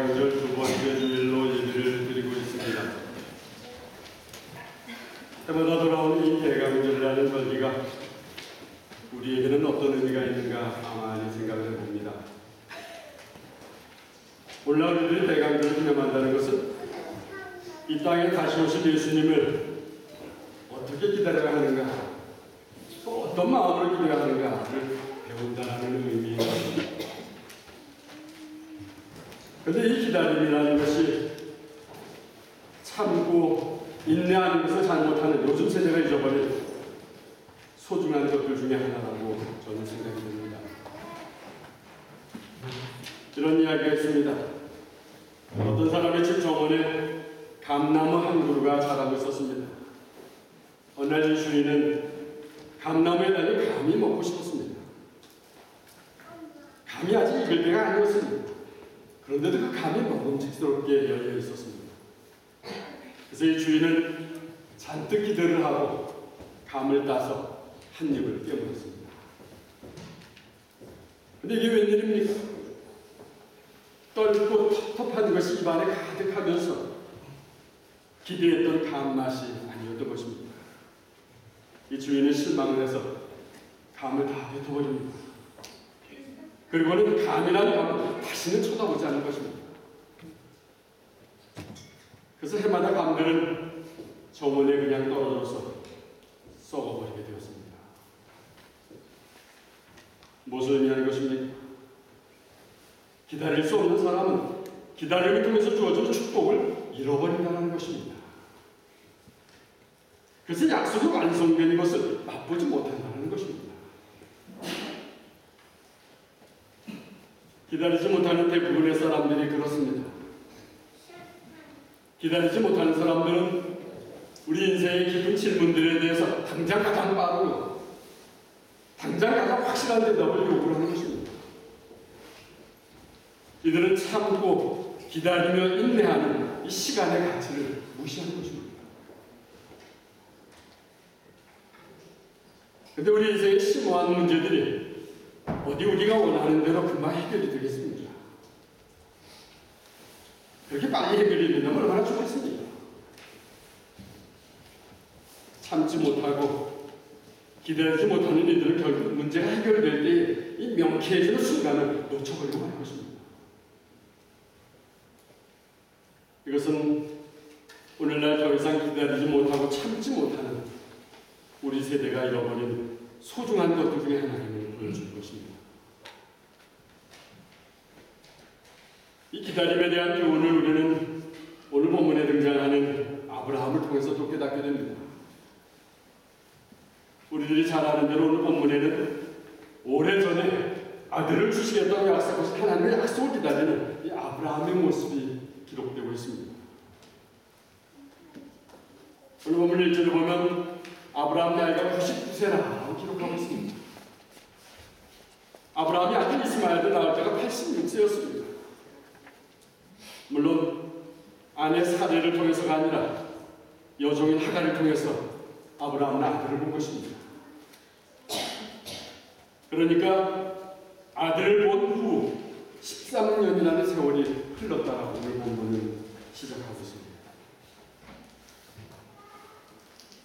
대강절 두 번째 주일로 예배를 드리고 있습니다. 해마다 돌아오는 이 대강절이라는 절기가 우리에게는 어떤 의미가 있는가 가만히 생각을 해봅니다. 오늘날 우리들이 대강절을 기념한다는 것은 이 땅에 다시 오실 예수님을 어떻게 기다려야 하는가, 또 어떤 마음으로 기다려야 하는가를 배운다는 의미입니다. 그런데 이 기다림이라는 것이 참고 인내하는 것을 잘못하는 요즘 세대가 잊어버린 소중한 것들 중에 하나라고 저는 생각이 듭니다. 이런 이야기가 있습니다. 어떤 사람의 집 정원에 감나무 한 그루가 자라고 있었습니다. 어느 날 이 주인은 감나무에 달린 감이 먹고 싶었습니다. 감이 아직 익을 때가 아니었습니다. 그런데도 그 감이 먹음직스럽게 열려 있었습니다. 그래서 이 주인은 잔뜩 기대를 하고 감을 따서 한 입을 깨물었습니다. 근데 이게 웬일입니까? 떫고 텁텁한 것이 입안에 가득하면서 기대했던 감 맛이 아니었던 것입니다. 이 주인은 실망을 해서 감을 다 뱉어버립니다. 그리고는 감이라는 감을 다시는 쳐다보지 않는 것입니다. 그래서 해마다 감들은 정원에 그냥 떨어져서 썩어버리게 되었습니다. 무엇을 의미하는 것입니까? 기다릴 수 없는 사람은 기다림을 통해서 주어진 축복을 잃어버린다는 것입니다. 그래서 약속이 완성된 것을 맛보지 못한다는 것입니다. 기다리지 못하는 대부분의 사람들이 그렇습니다. 기다리지 못하는 사람들은 우리 인생의 깊은 질문들에 대해서 당장 가장 빠르고 당장 가장 확실한 대답을 요구하는 것입니다. 이들은 참고 기다리며 인내하는 이 시간의 가치를 무시하는 것입니다. 그런데 우리 인생의 심오한 문제들이 어디 우리가 원하는 대로 금방 해결이 되겠습니까? 그렇게 빨리 해결이 된다면 얼마나 좋겠습니까? 참지 못하고 기다리지 못하는 이들은 결국 문제가 해결될 때 이 명쾌해지는 순간을 놓쳐버리고 마는 것입니다. 이것은 오늘날 더 이상 기다리지 못하고 참지 못하는 우리 세대가 잃어버린 소중한 것들 중에 하나를 보여주는 것입니다. 이 기다림에 대한 교훈을 우리는 오늘 본문에 등장하는 아브라함을 통해서 또 깨닫게 됩니다. 우리들이 잘 아는 대로 오늘 본문에는 오래전에 아들을 주시겠다고 약속하신 하나님의 약속을 기다리는 이 아브라함의 모습이 기록되고 있습니다. 오늘 본문 1절을 보면 아브라함 나이가 99세라고 기록하고 있습니다. 아브라함이 아들 이스마엘을 낳을 때가 86세였습니다. 물론 아내 사례를 통해서가 아니라 여종인 하갈을 통해서 아브라함은 아들을 본 것입니다. 그러니까 아들을 본 후 13년이라는 세월이 흘렀다라고 오늘 본문은 시작하고 있습니다.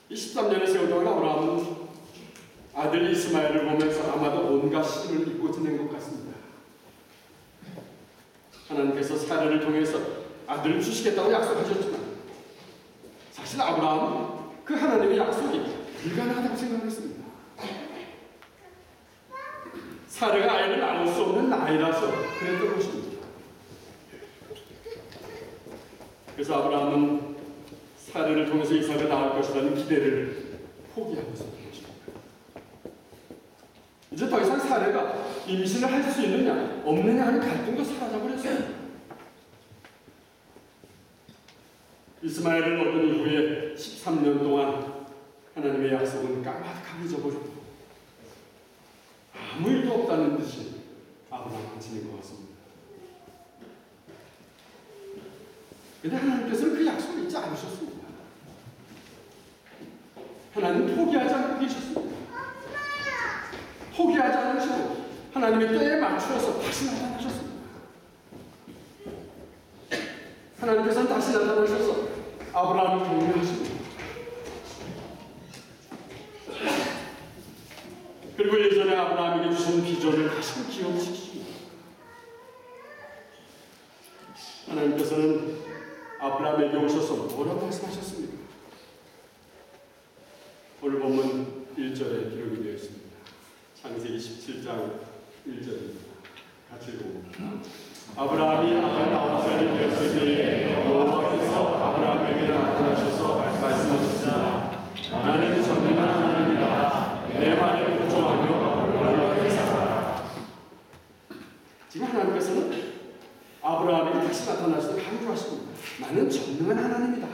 이 13년의 세월 동안 아브라함은 아들 이스마엘을 보면서 아마도 온갖 시름을 잊고 지낸 것 같습니다. 하나님께서 사례를 통해서 아들을 주시겠다고 약속하셨지만 사실 아브라함은 그 하나님의 약속이 불가능하다고 생각했습니다. 사례가 아이를 낳을 수 없는 나이라서 그랬던 것입니다. 그래서 아브라함은 사례를 통해서 이삭을 낳을 것이라는 기대를 포기하고 있었던 것입니다. 이제 더 이상 사례가 임신을 할 수 있느냐 없느냐 하는 갈등도 사라져버렸어요. 이스마엘을 얻은 이후에 13년 동안 하나님의 약속은 까마득하게 잊어버렸고 아무 일도 없다는 듯이 아브라함은 지낸 것 같습니다. 그런데 하나님께서는 그 약속을 잊지 않으셨습니다. 하나님은 포기하지 않고 계셨습니다. 포기하지 않으시고 하나님의 때에 맞추어서 다시 나타나셨습니다. 하나님께서는 다시 나타나셔서 아브라함을 격려하십니다. 그리고 예전에 아브라함에게 주신 비전을 다시 기억시키십니다. 하나님께서는 아브라함에게 오셔서 뭐라고 말씀하셨습니까? 오늘 본문 1절에 기록이 되어 있습니다. 창세기 17장 1절입니다. 같이 읽어봅니다. 아브라함이 아흔아홉 살이 되었을 때에 여호와께서 아브라함에게 나타나셔서 말씀하셨습니다. 나는 전능한 하나님이다. 내 말에 복종하며 올바르게 살아라. 지금 하나님께서는 아브라함에게 다시 나타나셔서 강조하십니다. 나는 전능한 하나님이다.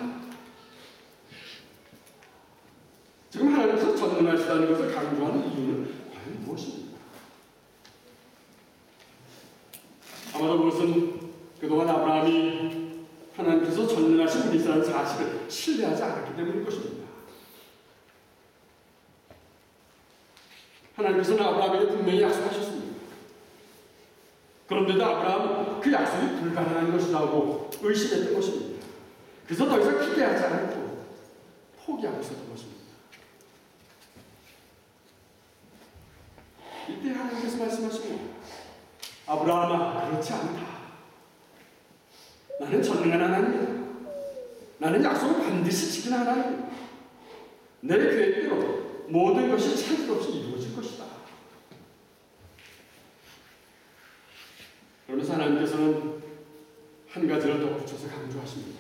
지금 하나님께서 전능하시다는 것을 강조하는 이유는 과연 무엇입니까? 아마도 그것은 그동안 아브라함이 하나님께서 전능하신 분이시라는 사실을 신뢰하지 않았기 때문일 것입니다. 하나님께서는 아브라함에게 분명히 약속하셨습니다. 그런데도 아브라함은 그 약속이 불가능한 것이라고 의심했던 것입니다. 그래서 더 이상 기대하지 않고 포기하고 있었던 것입니다. 이때 하나님께서 말씀하십니다. 아브라함아, 그렇지 않다. 나는 전능한 하나님이다. 나는 약속을 반드시 지키는 하나님이다. 내 계획대로 모든 것이 차질 없이 이루어질 것이다. 그러면서 하나님께서는 한 가지를 더 붙여서 강조하십니다.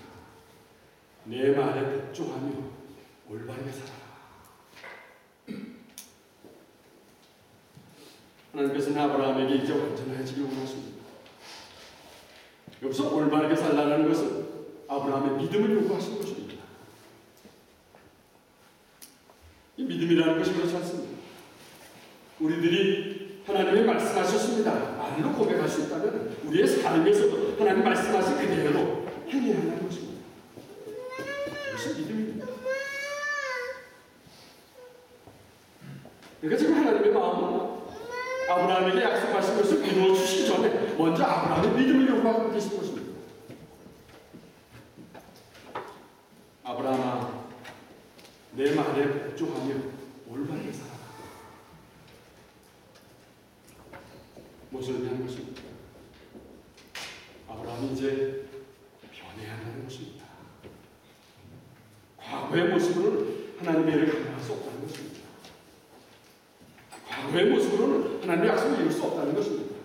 내 말에 복종하며 올바르게 살아라. 하나님께서는 아브라함에게 이제 완전해지길 원하십니다. 여기서 올바르게 살라는 것은 아브라함의 믿음을 요구하시는 것입니다. 이 믿음이라는 것이 그렇지 않습니다. 우리들이 하나님의 말씀하셨습니다. 말로 고백할 수 있다면 우리의 삶에서도 하나님 말씀하신 그대로 행해야 한다는 것입니다. 이것이 믿음입니다. 그러니까 지금 하나님의 마음은 아브라함에게 약속하신 것을 이루어 주시기 전에 먼저 아브라함의 믿음을 요구하고 계신 것입니다. 아브라함아, 내 말에 복종하며 올바르게 살아라. 무엇을 의미하는 것입니까? 아브라함이 이제 변해야 한다는 것입니다. 과거의 모습으로는 하나님의 일을 감당할 수 없다는 것입니다. 과거의 모습으로는 하나님의 약속을 이룰 수 없다는 것입니다.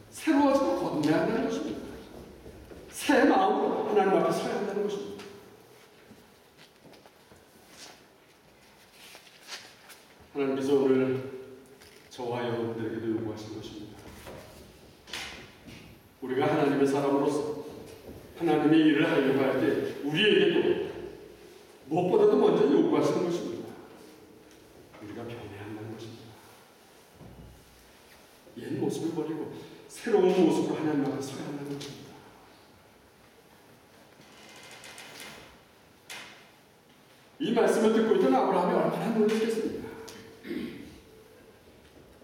새로워지고 거듭나야 한다는 것입니다. 새 마음으로 하나님 앞에 서야 한다는 것입니다. 하나님께서 오늘 저와 여러분들에게도 요구하신 것입니다. 우리가 하나님의 사람으로서 하나님의 일을 하려고 할 때 우리에게도 무엇보다도 먼저 요구하시는 것입니다. 우리가 변해야 한다는 것입니다. 옛 모습을 버리고 새로운 모습으로 하나님 앞에 서야 한다는 것입니다. 이 말씀을 듣고 있던 아브라함이 얼마나 놀랐겠습니까?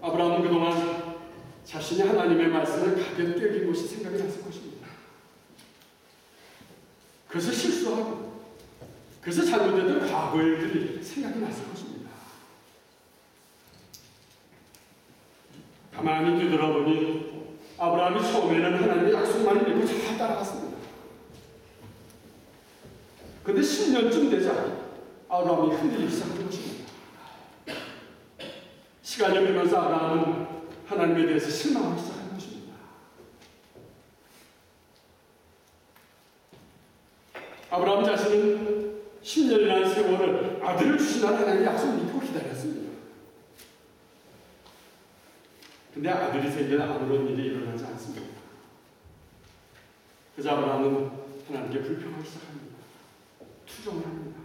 아브라함은 그동안 자신이 하나님의 말씀을 가볍게 여긴 것이 생각이 났을 것입니다. 그래서 실수하고 그래서 잘못됐던 과거 일들이 생각이 났을 것입니다. 가만히 뒤돌아보니 아브라함이 처음에는 하나님의 약속만을 믿고 잘 따라갔습니다. 그런데 10년쯤 되자 아브라함이 흔들리기 시작한 것입니다. 시간이 흐르면서 아브라함은 하나님에 대해서 실망하기 시작한 것입니다. 아브라함 자신은 10년이라는 세월을 아들을 주신다는 하나님의 약속을 믿고 기다렸습니다. 근데 아들이 생겨나 아무런 일이 일어나지 않습니다. 그래서 아브라함은 하나님께 불평하기 시작합니다. 투정을 합니다.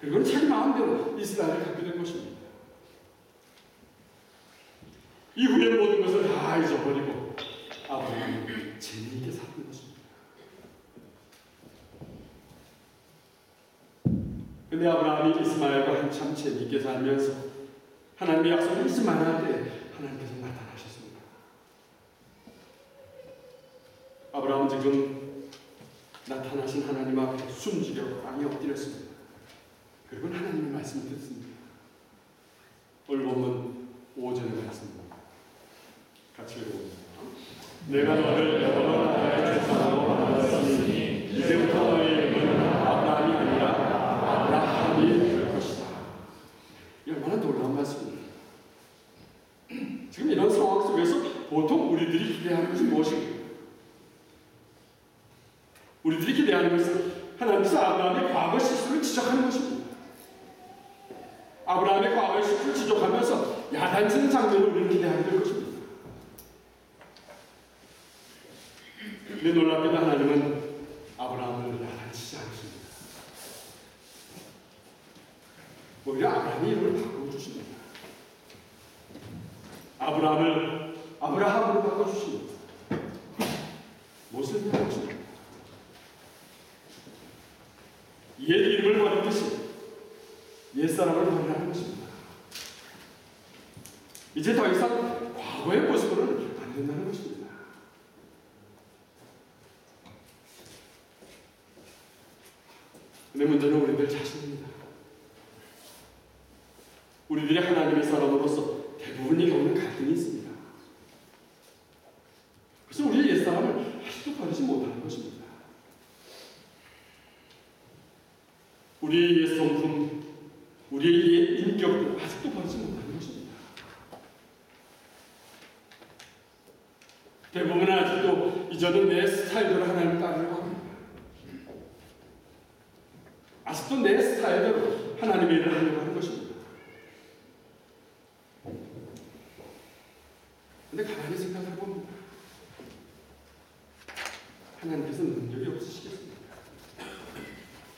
그리고 자기 마음대로 이스라엘을 갖게 된 것입니다. 이후에 모든 것을 다 잊어버리고 아브라함은 재미있게 사는 것입니다. 근데 아브라함이 이스마엘과 한참 재미있게 살면서 하나님의 약속을 잊지 말아야 때 하나님께서 나타나셨습니다. 아브라함은 지금 나타나신 하나님 앞에 숨지려 땅에 엎드렸습니다. 그리고 하나님의 말씀을 듣습니다. 오늘 본문 5절의 말씀입니다. 같이 읽어봅니다. 내가 너를 여러 나라의 조상으로 만들었으니 이제부터 너의 이름은 아브라함이 아니라 아브라함이 될 것이다. 이 얼마나 놀라운 말씀입니다. 지금 이런 상황 속에서 보통 우리들이 기대하는 것이 무엇입니까? 우리들이 기대하는 것은 하나님께서 아브라함의 과거 실수를 지적하는 것입니다. 아브라함의 과거 실수를 지적하면서 야단치는 장면을 우리는 기대하게 될 것입니다. 근데 놀랍게도 하나님은 아브라함을 야단치지 않습니다. 오히려 아브라함의 이름을 바꿔주십니다. 아브라함을 아브라함으로 바꿔주십니다. 무엇을 의미하는 것입니까? 옛 이름을 버리듯이 옛사람을 버리라는 것입니다. 이제 더 이상 과거의 모습으로는 안 된다는 것입니다. 근데 문제는 우리들 자신입니다. 우리들이 하나님의 사람으로서 대부분이 겪는 갈등이 있습니다. 그래서 우리의 옛사람을 아직도 버리지 못하는 것입니다. 우리의 옛 성품, 우리의 옛 인격도 아직도 버리지 못하는 것입니다. 대부분은 아직도 이전은 내 스타일대로 하나님을 따르려고 합니다. 아직도 내 스타일대로 하나님의 일을 하려고 하는 것입니다. 근데 가만히 생각해 봅니다. 하나님께서 능력이 없으시겠습니까?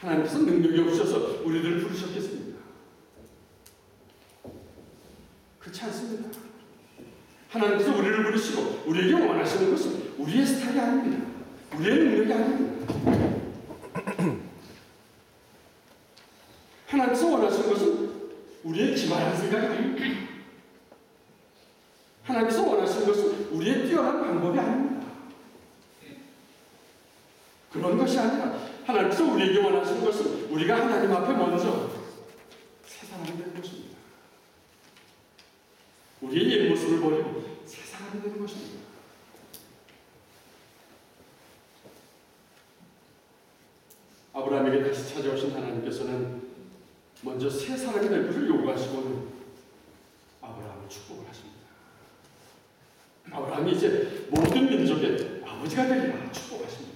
하나님께서 능력이 없으셔서 우리들을 부르셨겠습니까? 그렇지 않습니다. 하나님께서 우리를 부르시고 우리에게 원하시는 것은 우리의 스타일이 아닙니다. 우리의 능력이 아닙니다. 하나님께서 원하시는 것은 우리의 기발한 생각이 아닙니다. 하나님께서 원하시는 것은 우리의 뛰어난 방법이 아닙니다. 그런 것이 아니라 하나님께서 우리에게 원하시는 것은 우리가 하나님 앞에 먼저 새 사람이 되는 것입니다. 우리의 옛 모습을 버리고 새 사람이 되는 것입니다. 아브라함에게 다시 찾아오신 하나님께서는 먼저 새 사람이 될 것을 요구하시고는 아브라함을 축복을 하십니다. 아브라함이 이제 모든 민족의 아버지가 되리라 축복하십니다.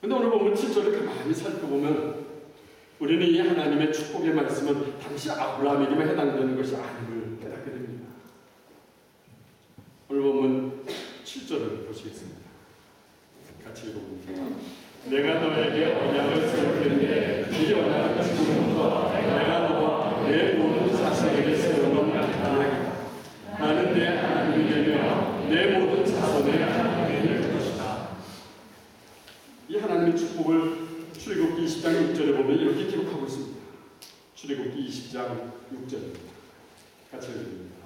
근데 오늘 보면 7절을 가만히 살펴보면 우리는 이 하나님의 축복의 말씀은 당시 아브라함에게만 해당되는 것이 아님을 깨닫게 됩니다. 오늘 보면 7절을 보시겠습니다. 같이 읽어봅니다. 내가 너에게 언약을 세우겠는데 이 언약을 지금부터 내가 너와 내 모든 자손에게 세우는 언약이다. 나는 내 하나님이 되며 내 모든 자손의 하나님이 될 것이다. 이 하나님의 축복을 출애굽기 20장 6절에 보면 이렇게 기록하고 있습니다. 출애굽기 20장 6절입니다. 같이 읽습니다.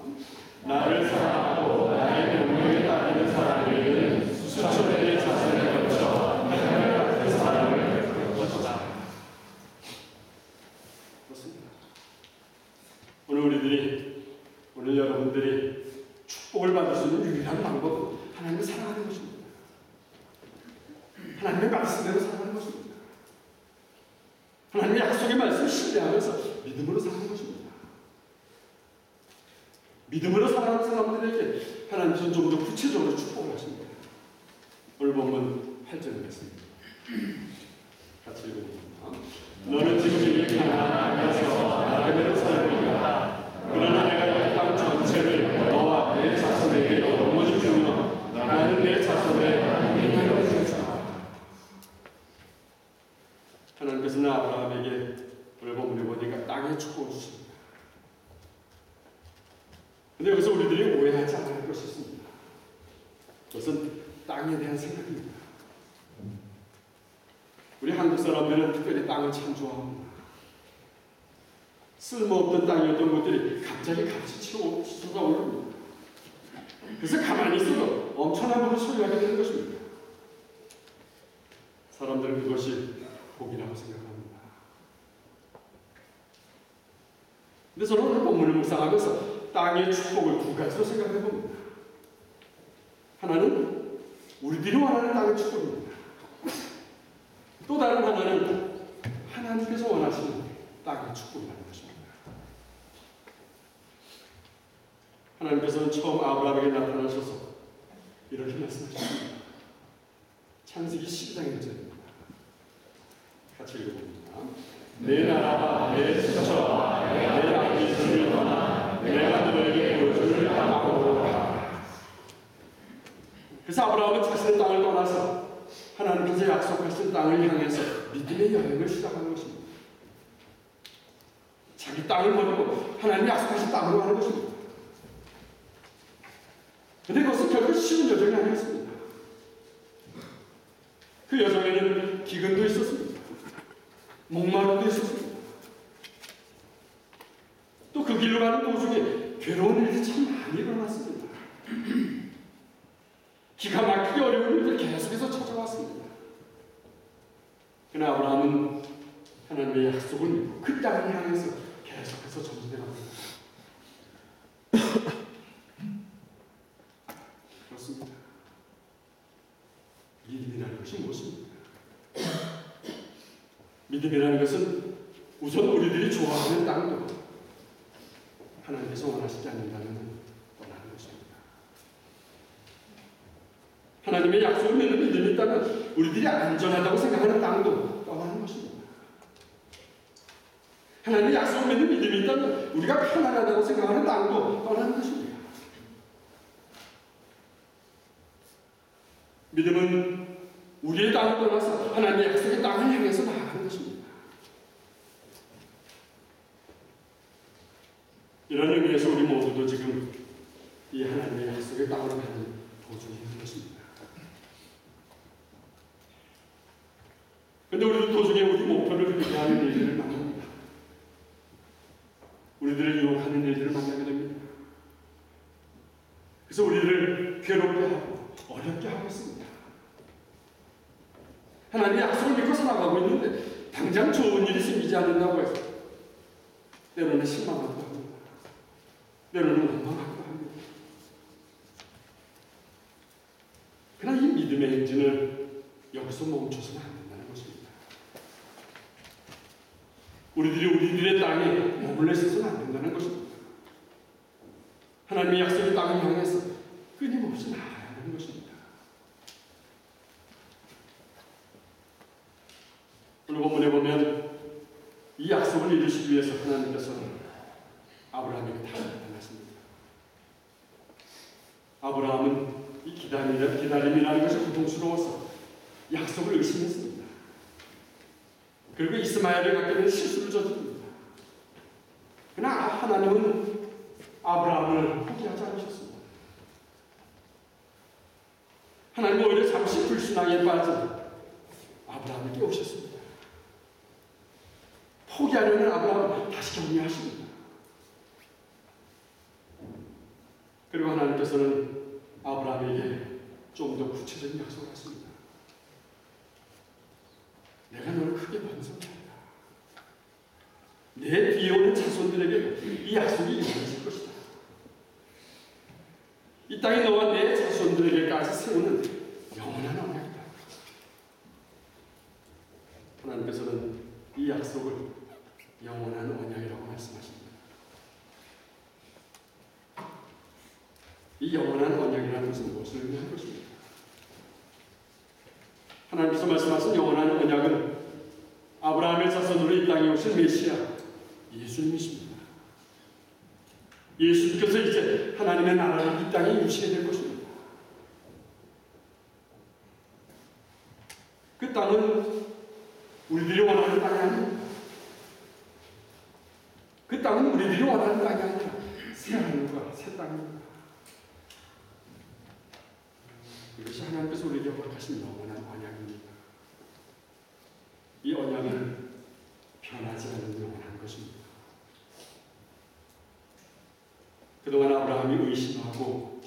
나를 사랑하고 나의 명령에 따르는 사람에게는 수천의 자손을 거쳐 하나님 같은 사랑을 베풀 것이다. 그렇습니다. 오늘 여러분들이 축복을 받을 수 있는 유일한 방법은 하나님을 사랑하는 것입니다. 하나님의 말씀대로 살아가는 것입니다. 하나님의 약속의 말씀을 신뢰하면서 믿음으로 사는 것입니다. 믿음으로 살아가는 사람들에게 하나님께서는 좀 더 구체적으로 축복을 하십니다. 오늘 본문 8절에 있습니다. 같이 읽어봅니다. 너는 지금 이 가나안에서 나그네로 살고 있다. 그러나 내가 이 땅 전체를 너와 내 자손에게 영원히 주며 나는 내 자손의 하나님이 되어 주리라. 하나님께서는 아브라함에게 오늘 본문에 보니까 땅의 축복을 주십니다. 근데 여기서 우리들이 오해하지 않을 것이 있습니다. 그것은 땅에 대한 생각입니다. 우리 한국 사람들은 특별히 땅을 참 좋아합니다. 쓸모없던 땅이었던 것들이 갑자기 값이 솟아오릅니다. 그래서 가만히 있어도 엄청난 물을 소유하게 되는 것입니다. 사람들은 그것이 복이라고 생각합니다. 근데 저는 오늘 본문을 묵상하면서 땅의 축복을 두 가지로 생각해 봅니다. 하나는 우리들이 원하는 땅의 축복입니다. 또 다른 하나는 하나님께서 원하시는 땅의 축복이라는 것입니다. 하나님께서는 처음 아브라함에게 나타나셔서 이렇게 말씀하십니다. 창세기 12장의 문제입니다. 같이 읽어봅니다. 내 나라와 내 수처와 내 아버지를 떠나 내가 너에게 보여줄 땅으로 가라. 그래서 아브라함은 자신의 땅을 떠나서 하나님께서 약속하신 땅을 향해서 믿음의 여행을 시작하는 것입니다. 자기 땅을 버리고 하나님이 약속하신 땅으로 가는 것입니다. 그런데 그것은 결코 쉬운 여정이 아니었습니다. 그 여정에는 기근도 있었습니다. 목마름도 있었습니다. 또 그 길로 가는 도중에 괴로운 일이 참 많이 일어났습니다. 기가 막히게 어려운 일들 계속해서 찾아왔습니다. 그러나 아브라함은 하나님의 약속을 믿고 그 땅을 향해서 계속해서 전진해 갑니다. 그렇습니다. 믿음이라는 것이 무엇입니까? 믿음이라는 것은 우선 우리들이 좋아하는 땅도 하나님께서 원하시지 않는다는 떠나는 것입니다. 하나님의 약속을 믿는 믿음이 있다면 우리들이 안전하다고 생각하는 땅도 떠나는 것입니다. 하나님의 약속을 믿는 믿음이 있다면 우리가 편안하다고 생각하는 땅도 떠나는 것입니다. 믿음은 우리의 땅을 떠나서 하나님의 약속의 땅을 향해서 나아가는 것입니다. 이런 의미에서 우리 모두도 지금 이 하나님의 약속의 땅으로 가는 도중에 있는 것입니다. 그런데 우리도 도중에 우리 목표를 그렇게 하는 일들을 만납니다. 우리들을 유혹하는 일들을 만나게 됩니다. 그래서 우리를 괴롭게 하고 어렵게 하고 있습니다. 하나님의 약속을 믿고 살아가고 있는데 당장 좋은 일이 생기지 않는다고 해서 때로는 실망하기도 합니다. 때로는 원망하기도 합니다. 그러나 이 믿음의 행진을 여기서 멈춰서는 안 된다는 것입니다. 우리들이 우리들의 땅에 머물러 있어서는 안 된다는 것입니다. 하나님의 약속의 땅을 향해서 끊임없이 나아가야 하는 것입니다. 오늘 본문에 보면 이 약속을 이루시기 위해서 하나님께서는 아브라함에게 다 나타나십니다. 아브라함은 이 기다림이라는 것이 고통스러워서 약속을 의심했습니다. 그리고 이스마엘을 갖게 된 실수를 저지릅니다. 그러나 하나님은 아브라함을 포기하지 않으셨습니다. 하나님은 오히려 잠시 불신앙에 빠진 아브라함을 깨우셨습니다. 포기하려는 아브라함을 다시 격려하십니다. 그리고 하나님께서는 아브라함에게 좀 더 구체적인 약속을 하십니다. 내가 너를 크게 번성하리라. 내 뒤에 오는 자손들에게 이 약속이 이루어질 것이다. 이 땅에 너와 내 자손들에게까지 세우는 영원한 언약이다. 하나님께서는 이 약속을 영원한 언약이라고 말씀하십니다. 이 영원한 언약이라는 것은 무엇을 의미하는 것입니까? 하나님께서 말씀하신 영원한 언약은 아브라함의 자손으로 이 땅에 오신 메시아 예수님이십니다. 예수님께서 이제 하나님의 나라를 이 땅에 이루시게 될 것입니다. 그 땅은 우리들이 원하는 땅이 아닙니다. 그 땅은 우리들이 원하는 땅이 아니라 새 하늘과 새 땅입니다. 이것이 하나님께서 우리에게 허락하신 영원한 언약입니다. 이 언약은 변하지 않는 영원한 것입니다. 그동안 아브라함이 의심하고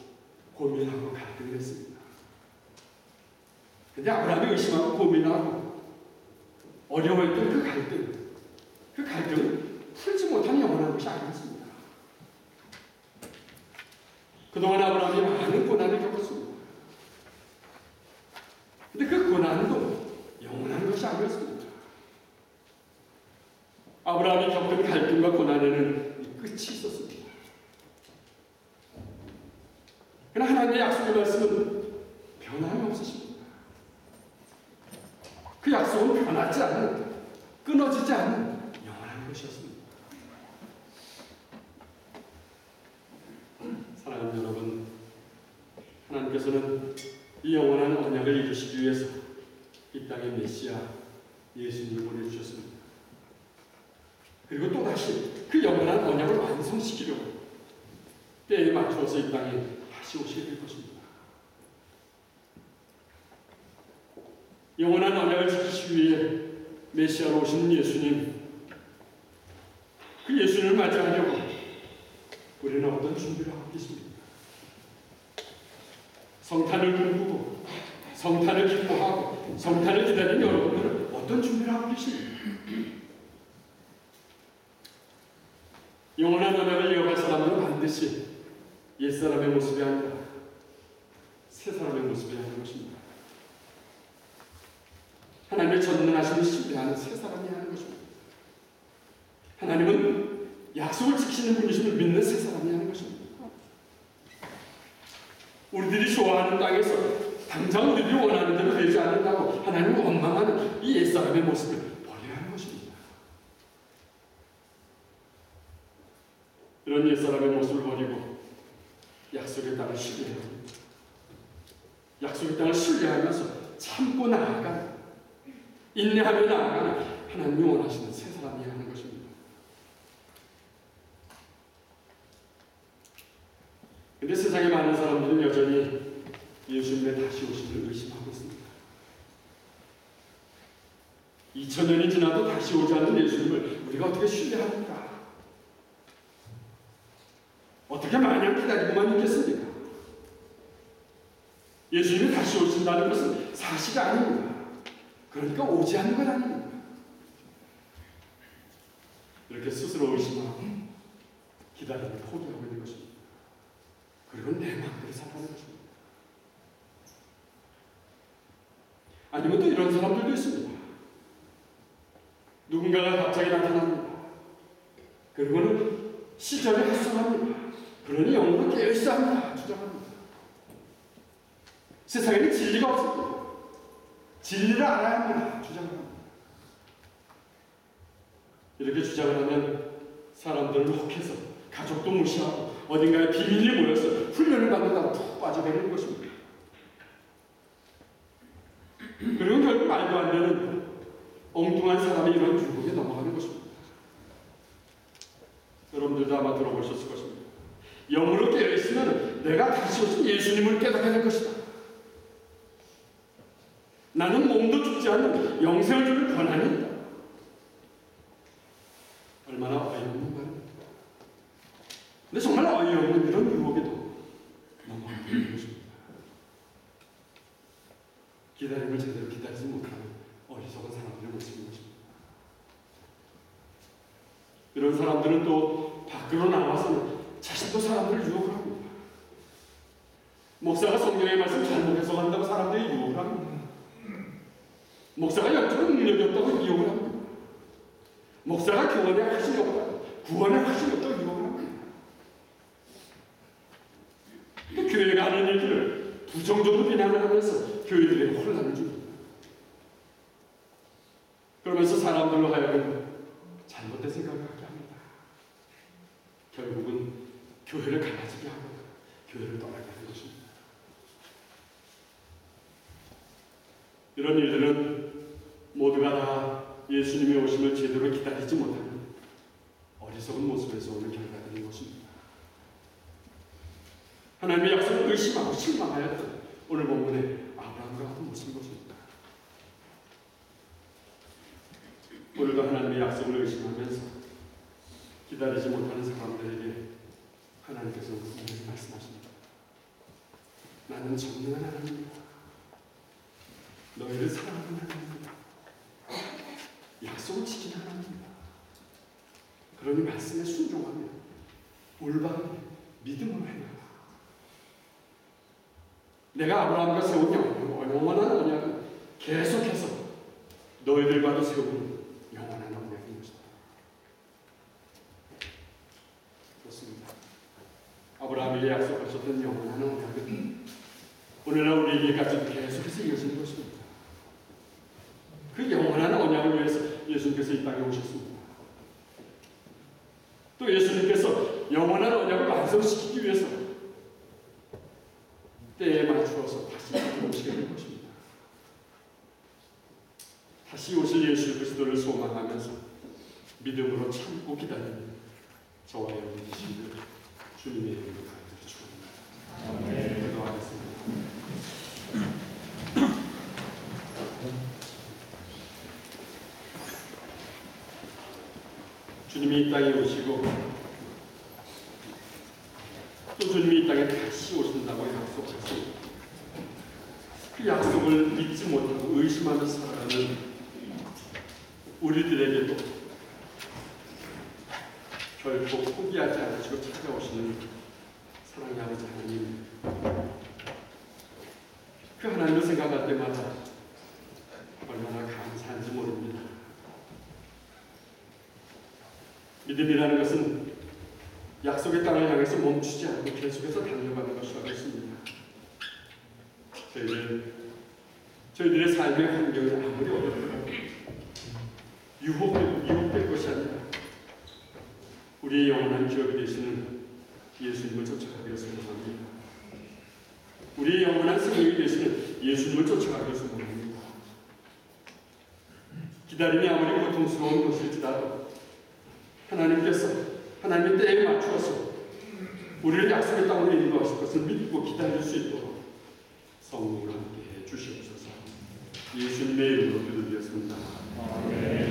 고민하고 갈등을 했습니다. 근데 아브라함이 의심하고 고민하고 어려워했던 그 갈등은 풀지 못한 영원한 것이 아니었습니다. 그동안 아브라함이 많은 고난을 겪었습니다. 근데 그 고난도 영원한 것이 아니었습니다. 아브라함이 겪은 갈등과 고난에는 끝이 있었습니다. 그러나 하나님의 약속의 말씀은 변함이 없으십니다. 그 약속은 변하지 않는, 끊어지지 않는 영원한 것이었습니다. 사랑하는 여러분, 하나님께서는 이 영원한 언약을 이루시기 위해서 이 땅에 메시아 예수님을 보내주셨습니다. 그리고 또다시 그 영원한 언약을 완성시키려고 때에 맞추어서 이 땅에 다시 오시게 될 것입니다. 영원한 언약을 지키시기 위해 메시아로 오신 예수님, 그 예수님을 맞이하려고 우리는 어떤 준비를 하고 계십니까? 성탄을 꿈꾸고 성탄을 기뻐하고 성탄을 기다리는 여러분들은 어떤 준비를 하고 계십니까? 영원한 언약을 이어갈 사람들은 반드시 옛사람의 모습이 아니라 새사람의 모습이 하는 것입니다. 하나님의 전능하심을 신뢰하는 새사람이 하는 것입니다. 하나님은 약속을 지키시는 분이심을 믿는 새사람이 하는 것입니다. 우리들이 좋아하는 땅에서 당장 우리들이 원하는 대로 되지 않는다고 하나님은 원망하는 이 옛사람의 모습을 버려야 하는 것입니다. 이런 옛사람의 모습을 버리고 약속의 땅을 신뢰해야 합니다. 약속의 땅을 신뢰하면서 참고 나아가는, 인내하며 나아가는 하나님이 원하시는 새 사람이 하는 것입니다. 그런데 세상에 많은 사람들은 여전히 예수님의 다시 오심을 의심하고 있습니다. 2000년이 지나도 다시 오지 않는 예수님을 우리가 어떻게 신뢰합니까? 어떻게 마냥 기다리고만 있겠습니까? 예수님이 다시 오신다는 것은 사실이 아닙니다. 그러니까 오지 않는 건 아닙니다. 이렇게 스스로 의심하고 기다리고 포기하고 있는 것입니다. 그리고 내 마음대로 살아가는 것입니다. 아니면 또 이런 사람들도 있습니다. 누군가가 갑자기 나타납니다. 그리고는 시절에 합성합니다. 그러니 영으로 깨어있어야 합니다. 주장합니다. 세상에는 진리가 없습니다. 진리를 알아야 합니다. 주장합니다. 이렇게 주장을 하면 사람들은 혹해서 가족도 무시하고 어딘가에 비밀리 모여서 훈련을 받는다고 푹 빠져버리는 것입니다. 그리고 결국 말도 안 되는 엉뚱한 사람이 이런 유혹에 넘어가는 것입니다. 여러분들도 아마 들어보셨을 것입니다. 영으로 깨어있으면 내가 다시 오신 예수님을 깨닫게 될 것이다. 나는 몸도 죽지 않는 영생을 주는 권한이 있다. 얼마나 어이없는 말입니다. 근데 정말 어이없는 이런 유혹에도 넘어가게 되는 것입니다. 기다림을 제대로 기다리지 못하는 어리석은 사람들의 모습인 것입니다. 이런 사람들은 또 밖으로 나와서는 자신도 사람들을 유혹을 합니다. 목사가 성경의 말씀 잘못 해석한다고 사람들이 유혹을 합니다. 목사가 영적인 능력이 없다고 유혹을 합니다. 목사가 교원의 확신이 없다고, 구원의 확신이 없다고 유혹을 합니다. 또 교회가 하는 일들을 부정적으로 비난을 하면서 교회들에게 혼란을 줍니다. 그러면서 사람들로 하여금 잘못된 생각을 하게 합니다. 결국은 교회를 갈라지게 하고 교회를 떠나게 하는 것입니다. 이런 일들은 모두가 다 예수님의 오심을 제대로 기다리지 못하는 어리석은 모습에서 오는 결과들인 것입니다. 하나님의 약속을 의심하고 실망하였던 오늘 본문의 아브라함과 같은 모습인 것입니다. 오늘도 하나님의 약속을 의심하면서 기다리지 못하는 사람들에게 하나님께서 분명히 말씀하십니다. 나는 전능한 하나님이다. 너희를 사랑하는 하나님이다. 약속을 지키는 하나님이다. 그러니 말씀에 순종하며 올바르게 믿음으로 행하라. 내가 아브라함과 세운 영원한 언약은 계속해서 너희들과도 세운 영원한 언약인 것이다. 그렇습니다. 아브라함에게 약속하셨던 영원한 언약은 오늘날 우리에게까지 계속해서 이어지는 것입니다. 그 영원한 언약을 위해서 예수님께서 이 땅에 오셨습니다. 또 예수님께서 영원한 언약을 완성시키기 위해서 때에 맞추어서 다시 오시게 될 것입니다. 다시 오실 예수 그리스도를 소망하면서 믿음으로 참고 기다리는 저와 여러분 되시기를 주님의 이름으로 축원합니다. 기도하겠습니다. 주님이 이 땅에 오시고 또 주님이 이 땅에 다시 오신다고 약속하신 그 약속을 믿지 못하고 의심하며 살아가는 우리들에게도 결코 포기하지 않으시고 찾아오시는 사랑의 아버지 하나님, 그 하나님을 생각할 때마다 얼마나 감사한지 모릅니다. 믿음이라는 것은 약속의 땅을 향해서 멈추지 않고 계속해서 달려가는 것이라고 했습니다. 저희들의 삶의 환경이 아무리 어렵더라도 유혹될 것이 아니라 우리의 영원한 기업이 되시는 예수님을 쫓아가기를 소망합니다. 우리의 영원한 생명이 되시는 예수님을 쫓아가기를 소망합니다. 기다림이 아무리 고통스러운 것일지라도 하나님께서 하나님의 때에 맞추어서 우리를 약속의 땅으로 인도하실 것을 믿고 기다릴 수 있도록 성령을 함께 해 주시옵소서. 예수님의 이름으로 기도드렸습니다. 아멘.